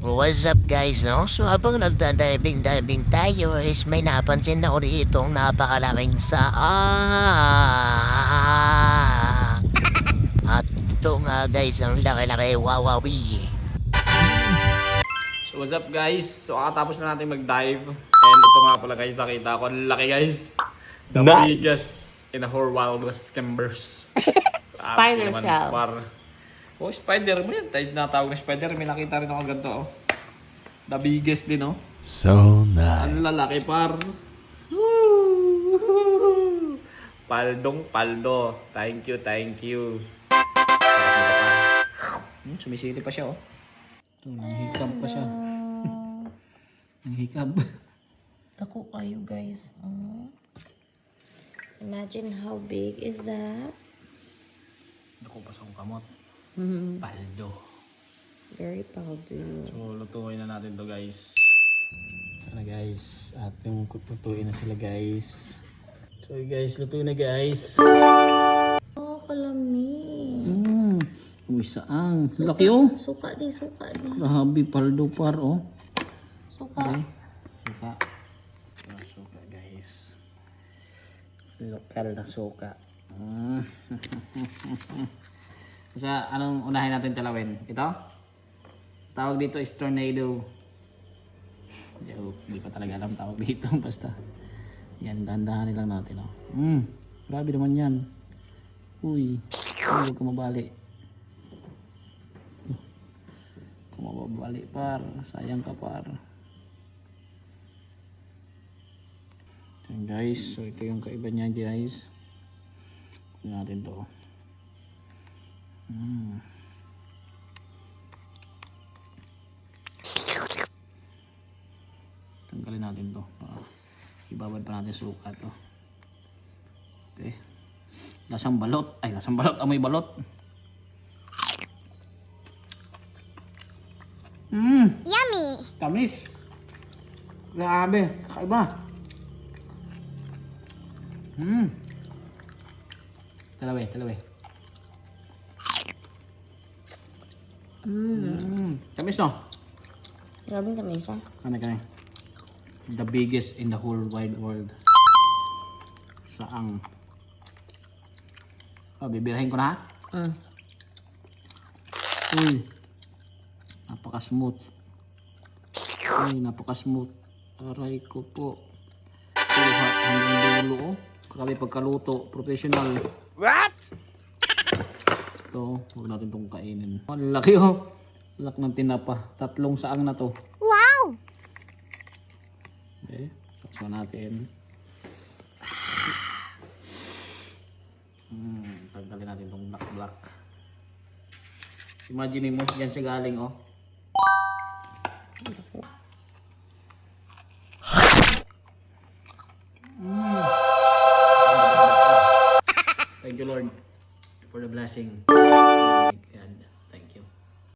What's up guys, no? So habang nagda-diving tayo is may napansin na uli itong napakalaking saang. At ito nga guys, ang laki-laki wawawi. So what's up guys? So kakatapos na natin mag-dive. And ito nga pala guys, nakita ko. Ang laki guys. The biggest in the whole wild west Skembers. Spider shell. Oh, spider mo yan. Tayo natawag na spider. May nakita rin ako ganito oh. The biggest din oh. So nice. Ang lalaki par. Woo! Paldong paldo. Thank you, thank you. Sumisili pa siya oh. Nanghikab pa siya. Nanghikab. Dako kayo guys. Imagine how big is that? Dako pa sa kamot. Paldo. Very paldo. So, lutuin na natin to guys. Ito na guys. Ating lutuin na sila guys. So guys, lutuin na guys. Oh, kalami. Uy, saang. Laki oh. Suka di. Grabe, paldo par oh. Suka. Suka. Suka guys. Lokal na suka. Sa anong unahin natin talawin? Ito? Tawag dito is tornado. Joke, hindi ko talaga alam tawag dito. Basta yan, dahan-dahanin lang natin oh. Grabe naman yan. Uy, huwag ka mabali. Kung mababali par, sayang ka par. Yan guys, so ito yung kaiba niya guys. Kunin natin to. Tanggalin natin to. Ibabad pa natin suka to. Okay. Lasang balot. Ay, lasang balot. Amoy balot. Yummy. Tamis. Grabe. Kakaiba. Talawi. Tamis no? Grabing kamisa. Kani. The biggest in the whole wide world. Saang. Oh, bibirahin ko na ha? Uy. Napaka-smooth. Napaka-smooth. Aray ko po. Hanggang dulo oh. Grabe pagkaluto. Professional. What? Ito, huwag natin itong kainin. Ang laki oh. Laki ng tinapa. 3 saang na to. Wow! Okay, sakso natin. Tanggalin natin itong black. Imagine mo, yan siya galing oh. Thank you Lord for the blessing.